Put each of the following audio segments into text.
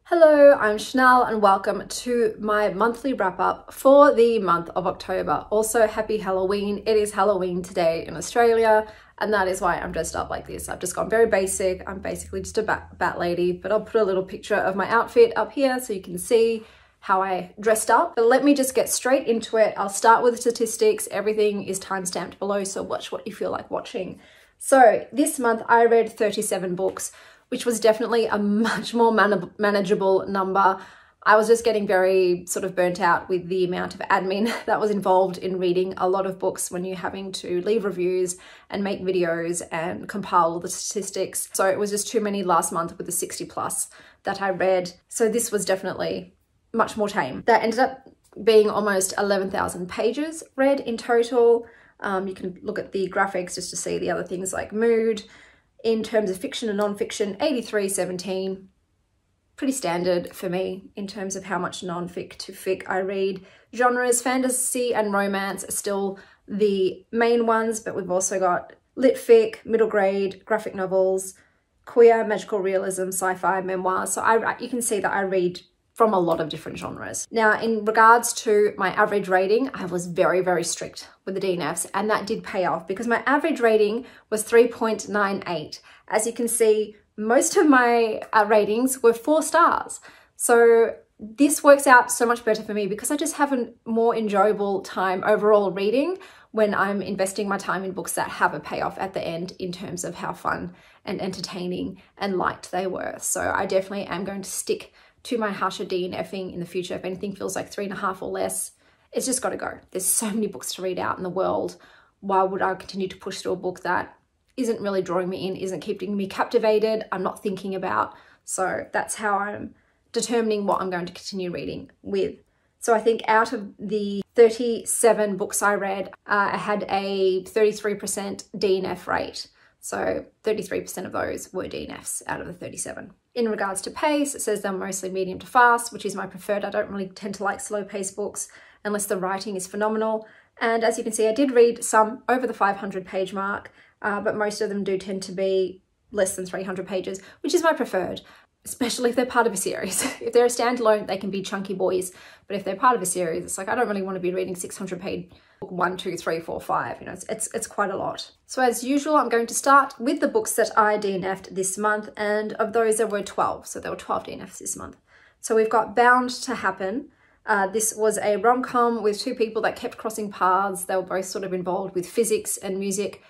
Hello, I'm Chanel and welcome to my monthly wrap up for the month of October. Also, happy Halloween. It is Halloween today in Australia and that is why I'm dressed up like this. I've just gone very basic. I'm basically just a bat lady, but I'll put a little picture of my outfit up here so you can see how I dressed up. But let me just get straight into it. I'll start with the statistics. Everything is timestamped below, so watch what you feel like watching. So this month I read 37 books, which was definitely a much more manageable number. I was just getting very sort of burnt out with the amount of admin that was involved in reading a lot of books when you're having to leave reviews and make videos and compile all the statistics. So it was just too many last month with the 60 plus that I read. So this was definitely much more tame. That ended up being almost 11,000 pages read in total. You can look at the graphics just to see the other things like mood. In terms of fiction and non-fiction, 83-17, pretty standard for me in terms of how much non-fic to fic I read. Genres, fantasy and romance are still the main ones, but we've also got litfic, middle grade, graphic novels, queer, magical realism, sci-fi, memoirs. So you can see that I read from a lot of different genres. Now, in regards to my average rating, I was very, very strict with the DNFs, and that did pay off because my average rating was 3.98. As you can see, most of my ratings were 4 stars. So this works out so much better for me because I just have a more enjoyable time overall reading when I'm investing my time in books that have a payoff at the end in terms of how fun and entertaining and light they were. So I definitely am going to stick to my harsher DNFing in the future. If anything feels like 3.5 or less, it's just got to go. There's so many books to read out in the world. Why would I continue to push through a book that isn't really drawing me in, isn't keeping me captivated, I'm not thinking about? So that's how I'm determining what I'm going to continue reading with. So I think out of the 37 books I read, I had a 33% DNF rate. So 33% of those were DNFs out of the 37. In regards to pace, it says they're mostly medium to fast, which is my preferred. I don't really tend to like slow paced books unless the writing is phenomenal. And as you can see, I did read some over the 500 page mark, but most of them do tend to be less than 300 pages, which is my preferred, especially if they're part of a series. If they're a standalone, they can be chunky boys, but if they're part of a series, it's like, I don't really want to be reading 600 page book 1, 2, 3, 4, 5, you know, it's quite a lot. So as usual, I'm going to start with the books that I DNF'd this month, and of those there were 12, so there were 12 DNFs this month. So we've got Bound to Happen. This was a rom-com with 2 people that kept crossing paths. They were both sort of involved with physics and music.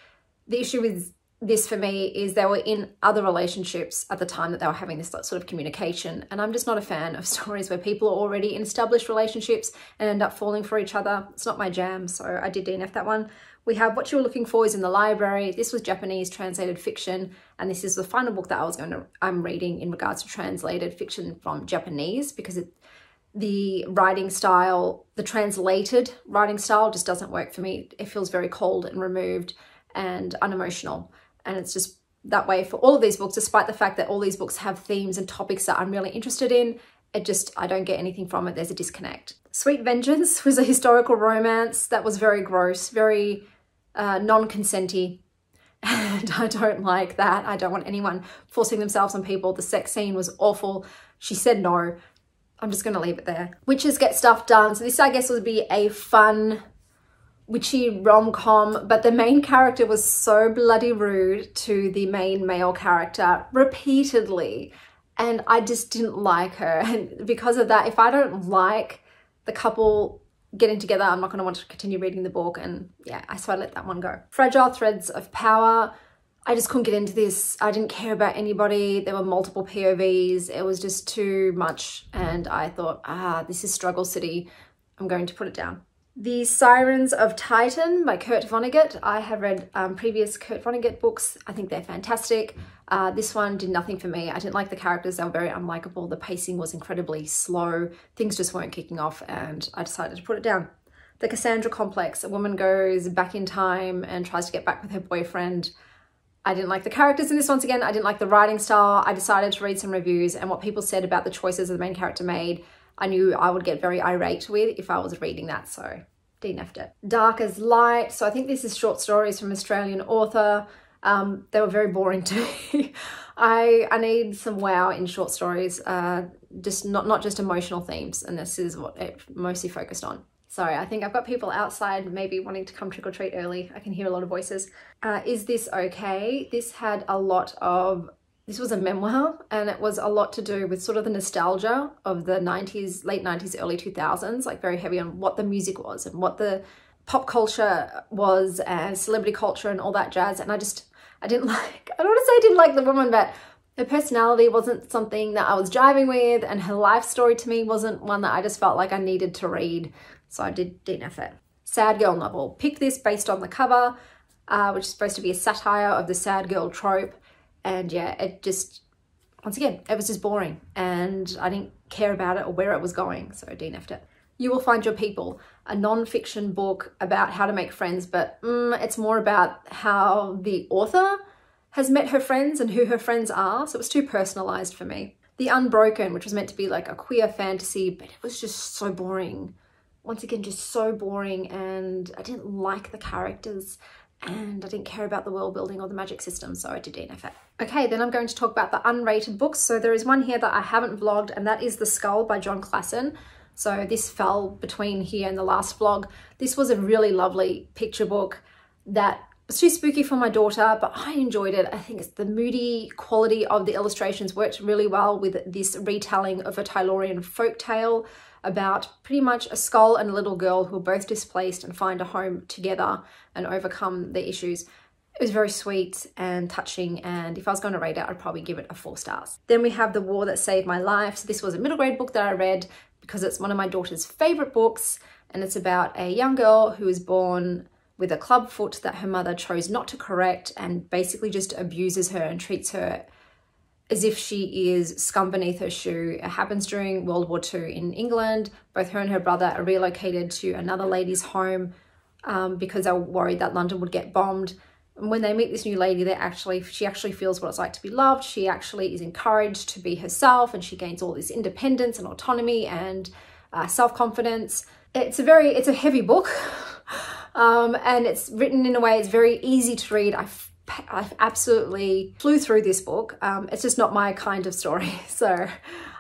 The issue with this for me is they were in other relationships at the time that they were having this sort of communication, and I'm just not a fan of stories where people are already in established relationships and end up falling for each other. It's not my jam, so I did DNF that one. We have What You Were Looking For Is in the Library. This was Japanese translated fiction, and this is the final book that I'm reading in regards to translated fiction from Japanese, because the writing style, the translated writing style just doesn't work for me. It feels very cold and removed and unemotional. And it's just that way for all of these books, despite the fact that all these books have themes and topics that I'm really interested in. I don't get anything from it. There's a disconnect. Sweet Vengeance was a historical romance that was very gross, very non-consenty. And I don't like that. I don't want anyone forcing themselves on people. The sex scene was awful. She said no. I'm just going to leave it there. Witches Get Stuff Done. So this, I guess, would be a fun witchy rom-com, but the main character was so bloody rude to the main male character repeatedly, and I just didn't like her. And because of that, if I don't like the couple getting together, I'm not going to want to continue reading the book, and yeah, so I let that one go. Fragile Threads of Power. I just couldn't get into this. I didn't care about anybody. There were multiple POVs. It was just too much, and I thought, this is Struggle City. I'm going to put it down. The Sirens of Titan by Kurt Vonnegut. I have read previous Kurt Vonnegut books. I think they're fantastic. This one did nothing for me. I didn't like the characters. They were very unlikable. The pacing was incredibly slow. Things just weren't kicking off, and I decided to put it down. The Cassandra Complex. A woman goes back in time and tries to get back with her boyfriend. I didn't like the characters in this once again. I didn't like the writing style. I decided to read some reviews, and what people said about the choices the main character made, I knew I would get very irate with if I was reading that, so DNF'd it. Dark as Light. So I think this is short stories from Australian author. They were very boring to me. I need some wow in short stories, just not just emotional themes, and this is what it mostly focused on. Sorry, I think I've got people outside maybe wanting to come trick or treat early. I can hear a lot of voices. Is This Okay? This was a memoir, and it was a lot to do with sort of the nostalgia of the 90s, late 90s, early 2000s, like very heavy on what the music was and what the pop culture was and celebrity culture and all that jazz. And I don't want to say I didn't like the woman, but her personality wasn't something that I was jiving with, and her life story to me wasn't one that I just felt like I needed to read. So I did DNF it. Sad girl novel. Picked this based on the cover, which is supposed to be a satire of the sad girl trope. And yeah, it just, once again, it was just boring, and I didn't care about it or where it was going, so I DNF'd it. You Will Find Your People, a non-fiction book about how to make friends, but it's more about how the author has met her friends and who her friends are, so it was too personalized for me. The Unbroken, which was meant to be like a queer fantasy, but it was just so boring. Once again, just so boring, and I didn't like the characters, and I didn't care about the world building or the magic system, so I did DNF it. Okay, then I'm going to talk about the unrated books. So there is one here that I haven't vlogged, and that is The Skull by John Klassen. So this fell between here and the last vlog. This was a really lovely picture book that was too spooky for my daughter, but I enjoyed it. I think it's the moody quality of the illustrations worked really well with this retelling of a Tylorian folktale about pretty much a skull and a little girl who are both displaced and find a home together and overcome the issues. It was very sweet and touching, and if I was going to rate it, I'd probably give it a 4 stars. Then we have The War That Saved My Life. So this was a middle grade book that I read because it's one of my daughter's favorite books, and it's about a young girl who is born with a club foot that her mother chose not to correct, and basically just abuses her and treats her as if she is scum beneath her shoe. It happens during World War II in England. Both her and her brother are relocated to another lady's home because they were worried that London would get bombed. And when they meet this new lady, she actually feels what it's like to be loved. She actually is encouraged to be herself, and she gains all this independence and autonomy and self-confidence. It's a heavy book, and it's written in a way it's very easy to read. I absolutely flew through this book. It's just not my kind of story, so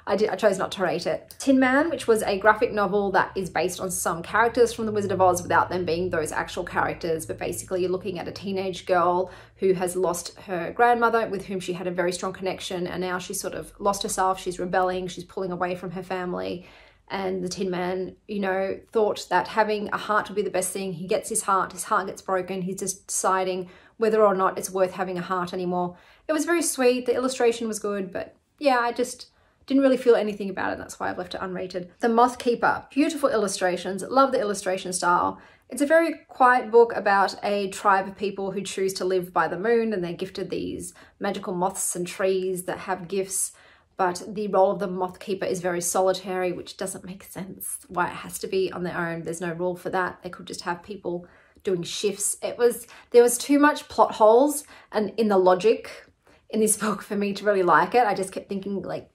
I chose not to rate it. Tin Man, which was a graphic novel that is based on some characters from The Wizard of Oz without them being those actual characters, but basically you're looking at a teenage girl who has lost her grandmother with whom she had a very strong connection, and now she's sort of lost herself, she's rebelling, she's pulling away from her family. And the Tin Man, you know, thought that having a heart would be the best thing. He gets his heart gets broken. He's just deciding whether or not it's worth having a heart anymore. It was very sweet. The illustration was good, but yeah, I just didn't really feel anything about it. That's why I've left it unrated. The Moth Keeper, beautiful illustrations. Love the illustration style. It's a very quiet book about a tribe of people who choose to live by the moon, and they're gifted these magical moths and trees that have gifts. But the role of the Moth Keeper is very solitary, which doesn't make sense why it has to be on their own. There's no rule for that. They could just have people doing shifts. There was too much plot holes and in the logic in this book for me to really like it. I just kept thinking, like,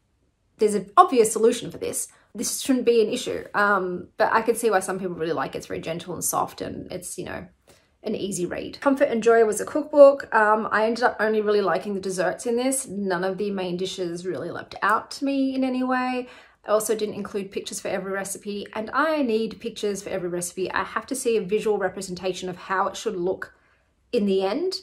there's an obvious solution for this. This shouldn't be an issue. But I could see why some people really like it. It's very gentle and soft, and it's, you know, an easy read. Comfort and Joy was a cookbook. I ended up only really liking the desserts in this. None of the main dishes really leapt out to me in any way. I also didn't include pictures for every recipe, and I need pictures for every recipe. I have to see a visual representation of how it should look in the end.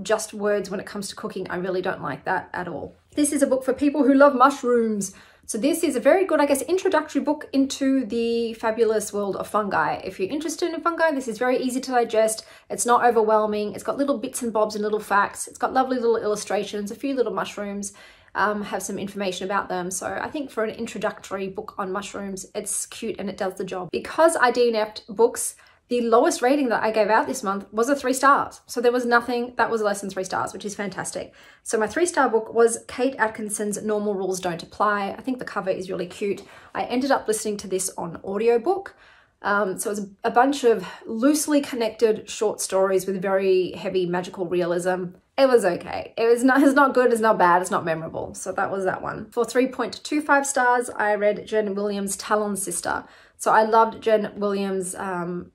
Just words when it comes to cooking, I really don't like that at all. This is a book for people who love mushrooms. So this is a very good, I guess, introductory book into the fabulous world of fungi. If you're interested in fungi, this is very easy to digest. It's not overwhelming. It's got little bits and bobs and little facts. It's got lovely little illustrations, a few little mushrooms, have some information about them. So I think for an introductory book on mushrooms, it's cute and it does the job. Because I DNF'd books, the lowest rating that I gave out this month was a 3 stars. So there was nothing that was less than 3 stars, which is fantastic. So my 3-star book was Kate Atkinson's Normal Rules Don't Apply. I think the cover is really cute. I ended up listening to this on audiobook. So it was a bunch of loosely connected short stories with very heavy magical realism. It was okay. It's not good, it's not bad, it's not memorable. So that was that one. For 3.25 stars, I read Jen Williams' Talon's Sister. So I loved Jen Williams'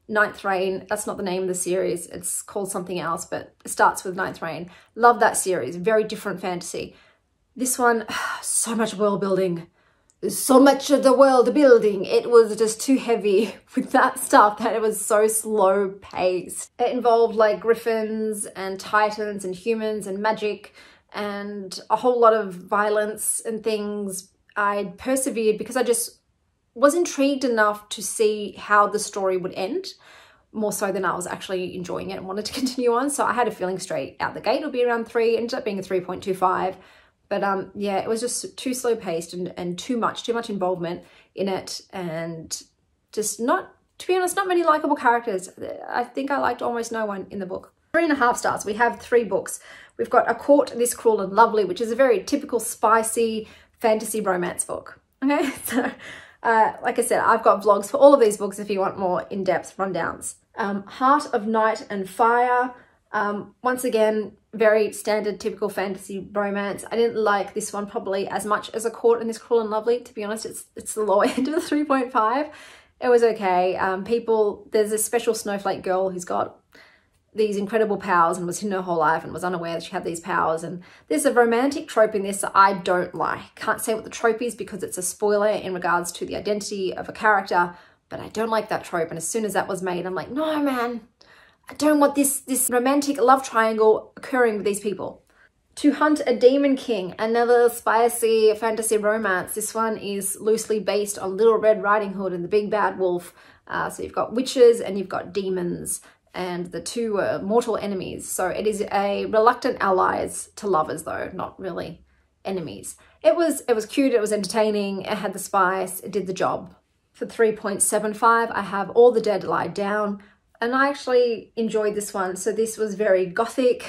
Ninth Reign. That's not the name of the series. It's called something else, but it starts with Ninth Reign. Love that series. Very different fantasy. This one, so much world building. So much of the world building. It was just too heavy with that stuff that it was so slow paced. It involved like griffins and titans and humans and magic and a whole lot of violence and things. I persevered because I just was intrigued enough to see how the story would end, more so than I was actually enjoying it and wanted to continue on. So I had a feeling straight out the gate it'll be around 3, ended up being a 3.25. But yeah, it was just too slow paced and too much involvement in it, and just not, to be honest, not many likable characters. I think I liked almost no one in the book. 3.5 stars. We have 3 books. We've got A Court This Cruel and Lovely, which is a very typical spicy fantasy romance book. Okay, so like I said, I've got vlogs for all of these books if you want more in-depth rundowns. Heart of Night and Fire. Once again, very standard, typical fantasy romance. I didn't like this one probably as much as A Court This Cruel and Lovely. To be honest, it's the lower end of the 3.5. It was okay. There's a special snowflake girl who's got these incredible powers and was hidden her whole life and was unaware that she had these powers. And there's a romantic trope in this that I don't like. Can't say what the trope is because it's a spoiler in regards to the identity of a character, but I don't like that trope. And as soon as that was made, I'm like, no, man. I don't want this romantic love triangle occurring with these people. To Hunt a Demon King, another spicy fantasy romance. This one is loosely based on Little Red Riding Hood and the Big Bad Wolf. So you've got witches and you've got demons, and the two are mortal enemies. So it is a reluctant allies to lovers though, not really enemies. It was cute, it was entertaining, it had the spice, it did the job. For 3.75, I have All the Dead Lie Down. And I actually enjoyed this one. So this was very gothic,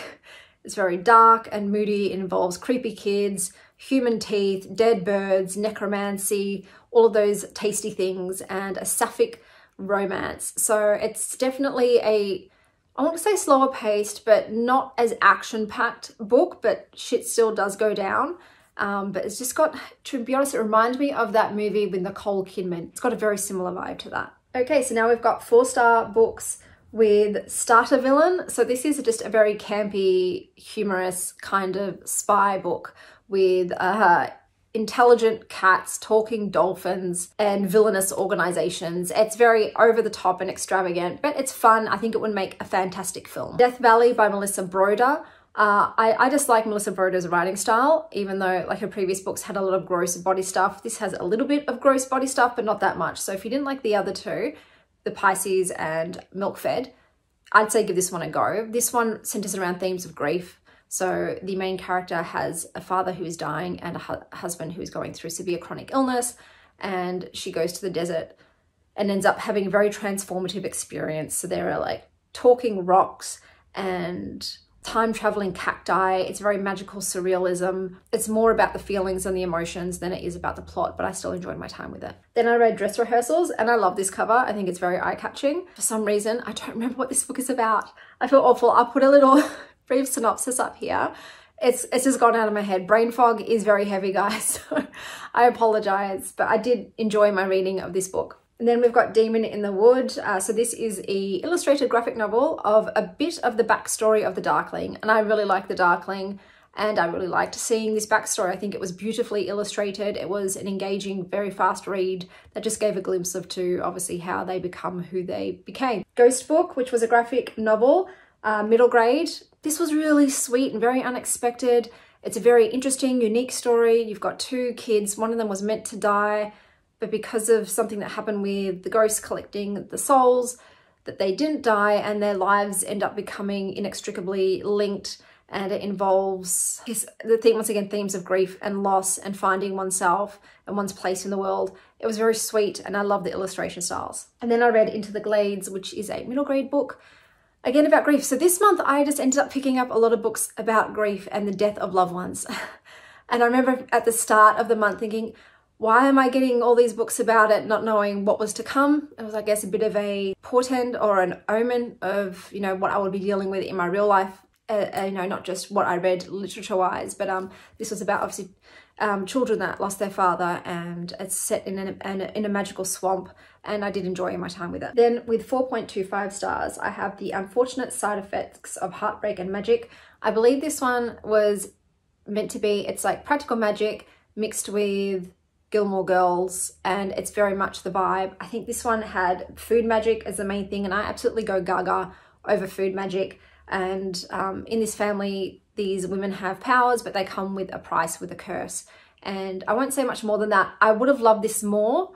it's very dark and moody. It involves creepy kids, human teeth, dead birds, necromancy, all of those tasty things, and a sapphic romance. So it's definitely I want to say slower paced, but not as action-packed book, but shit still does go down. But it's just got, to be honest, it reminds me of that movie with Nicole Kidman. It's got a very similar vibe to that. Okay, so now we've got 4-star books with Starter Villain. So this is just a very campy, humorous kind of spy book with intelligent cats, talking dolphins, and villainous organizations. It's very over the top and extravagant, but it's fun. I think it would make a fantastic film. Death Valley by Melissa Broder. I just like Melissa Broder's writing style, even though like her previous books had a lot of gross body stuff. This has a little bit of gross body stuff, but not that much. So if you didn't like the other two, the Pisces and Milk Fed, I'd say give this one a go. This one centers around themes of grief. So the main character has a father who is dying and a husband who is going through severe chronic illness, and she goes to the desert and ends up having a very transformative experience. So there are like talking rocks and time-traveling cacti. It's very magical surrealism. It's more about the feelings and the emotions than it is about the plot, but I still enjoyed my time with it. Then I read Dress Rehearsals, and I love this cover. I think it's very eye-catching. For some reason, I don't remember what this book is about. I feel awful. I'll put a little brief synopsis up here. It's just gone out of my head. Brain fog is very heavy, guys, so I apologize, but I did enjoy my reading of this book. And then we've got Demon in the Wood. So this is an illustrated graphic novel of a bit of the backstory of the Darkling. And I really like the Darkling, and I really liked seeing this backstory. I think it was beautifully illustrated. It was an engaging, very fast read that just gave a glimpse of obviously how they become who they became. Ghost Book, which was a graphic novel, middle grade. This was really sweet and very unexpected. It's a very interesting, unique story. You've got 2 kids. One of them was meant to die, but because of something that happened with the ghosts collecting the souls, that they didn't die, and their lives end up becoming inextricably linked. And it involves once again, themes of grief and loss and finding oneself and one's place in the world. It was very sweet, and I love the illustration styles. And then I read Into the Glades, which is a middle grade book, again about grief. So this month I just ended up picking up a lot of books about grief and the death of loved ones. And I remember at the start of the month thinking, why am I getting all these books about it, not knowing what was to come? It was, I guess, a bit of a portend or an omen of, you know, what I would be dealing with in my real life. You know, not just what I read literature-wise, but this was about, obviously, children that lost their father, and it's set in a magical swamp, and I did enjoy my time with it. Then with 4.25 stars, I have The Unfortunate Side Effects of Heartbreak and Magic. I believe this one was meant to be, it's like practical magic mixed with Gilmore Girls, and it's very much the vibe. I think this one had food magic as the main thing, and I absolutely go gaga over food magic. And in this family, these women have powers, but they come with a price, with a curse. And I won't say much more than that. I would have loved this more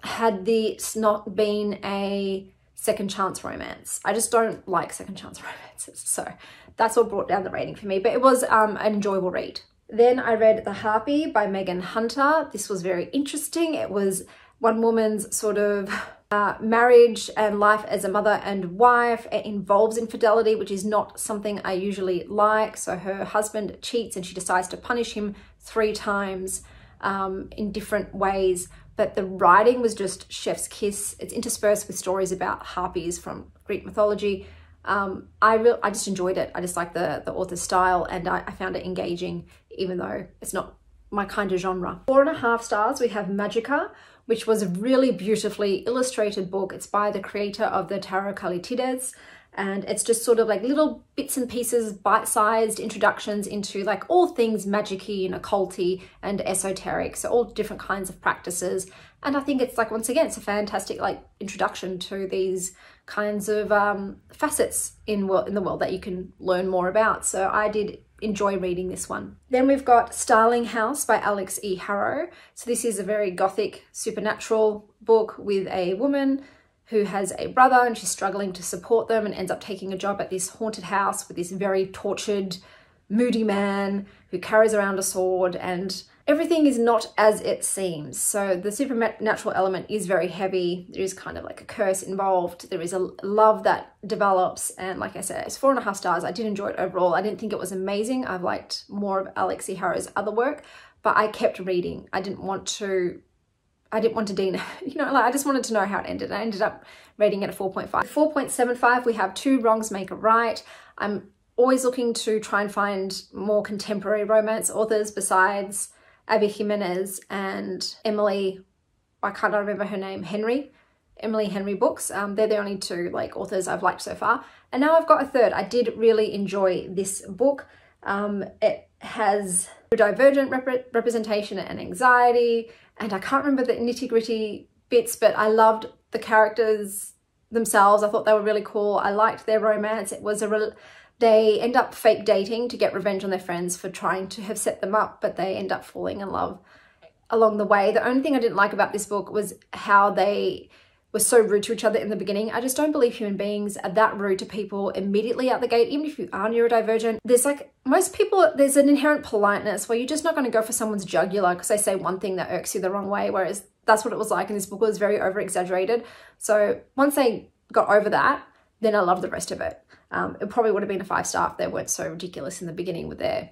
had this not been a second chance romance. I just don't like second chance romances. So that's what brought down the rating for me. But it was an enjoyable read. Then I read The Harpy by Megan Hunter. This was very interesting. It was one woman's sort of marriage and life as a mother and wife. It involves infidelity, which is not something I usually like. So her husband cheats and she decides to punish him 3 times in different ways. But the writing was just chef's kiss. It's interspersed with stories about harpies from Greek mythology. I just enjoyed it. I just like the author's style, and I found it engaging, even though it's not my kind of genre. 4.5 stars, we have Magica, which was a really beautifully illustrated book. It's by the creator of the Tarot Kalitides, and it's just sort of like little bits and pieces, bite-sized introductions into like all things magic-y and occulty and esoteric, so all different kinds of practices. And I think it's like, once again, it's a fantastic like introduction to these kinds of facets in the world that you can learn more about. So I did enjoy reading this one. Then we've got Starling House by Alex E. Harrow. So this is a very gothic supernatural book with a woman who has a brother, and she's struggling to support them, and ends up taking a job at this haunted house with this very tortured, moody man who carries around a sword, and everything is not as it seems. So the supernatural element is very heavy. There is kind of like a curse involved. There is a love that develops. And like I said, it's 4.5 stars. I did enjoy it overall. I didn't think it was amazing. I've liked more of Alex E. Harrow's other work, but I kept reading. I didn't want to DNF, you know, like I just wanted to know how it ended. I ended up rating it a 4.5. 4.75, we have Two Wrongs Make a Right. I'm always looking to try and find more contemporary romance authors besides Abby Jimenez and Emily, I can't remember her name, Emily Henry books. They're the only 2 like authors I've liked so far. And now I've got a third. I did really enjoy this book. It has divergent representation and anxiety, and I can't remember the nitty-gritty bits, but I loved the characters themselves. I thought they were really cool. I liked their romance. It was they end up fake dating to get revenge on their friends for trying to have set them up, but they end up falling in love along the way. The only thing I didn't like about this book was how they were so rude to each other in the beginning. I just don't believe human beings are that rude to people immediately out the gate, even if you are neurodivergent. There's like, most people, there's an inherent politeness where you're just not going to go for someone's jugular because they say one thing that irks you the wrong way, whereas that's what it was like in this book. It was very over-exaggerated. So once they got over that, then I loved the rest of it. It probably would have been a 5-star if they weren't so ridiculous in the beginning with their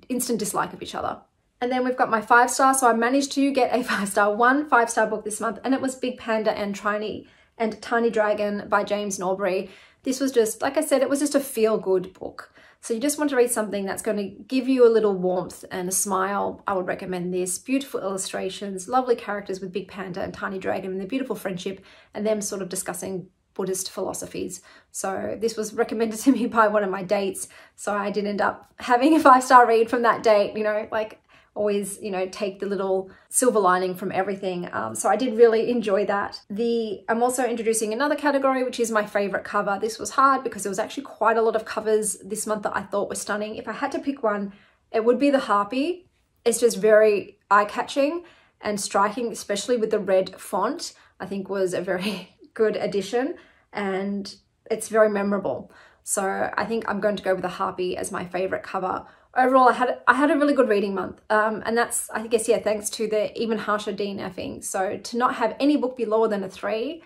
instant dislike of each other. And then we've got my 5-star. So I managed to get a 5-star, one 5-star book this month, and it was Big Panda and Tiny Dragon by James Norbury. This was just, like I said, it was just a feel-good book. So you just want to read something that's going to give you a little warmth and a smile. I would recommend this. Beautiful illustrations, lovely characters with Big Panda and Tiny Dragon, and their beautiful friendship, and them sort of discussing Buddhist philosophies. So this was recommended to me by one of my dates. So I did end up having a 5-star read from that date, you know, like always, you know, take the little silver lining from everything. So I did really enjoy that. I'm also introducing another category, which is my favorite cover. This was hard because there was actually quite a lot of covers this month that I thought were stunning. If I had to pick one, it would be The Harpy. It's just very eye-catching and striking, especially with the red font. I think was a very good addition, and it's very memorable. So I think I'm going to go with The Harpy as my favorite cover. Overall, I had a really good reading month, and that's, I guess, yeah, thanks to the even harsher DNFing. So to not have any book be lower than a 3,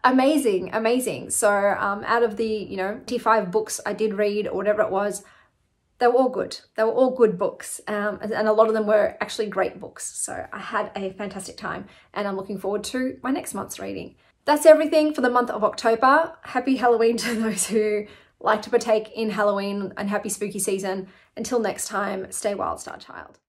amazing, amazing. So out of the, you know, 25 books I did read or whatever it was, they were all good. They were all good books, and a lot of them were actually great books. So I had a fantastic time, and I'm looking forward to my next month's reading. That's everything for the month of October. Happy Halloween to those who like to partake in Halloween, and happy spooky season. Until next time, stay wild, Star Child.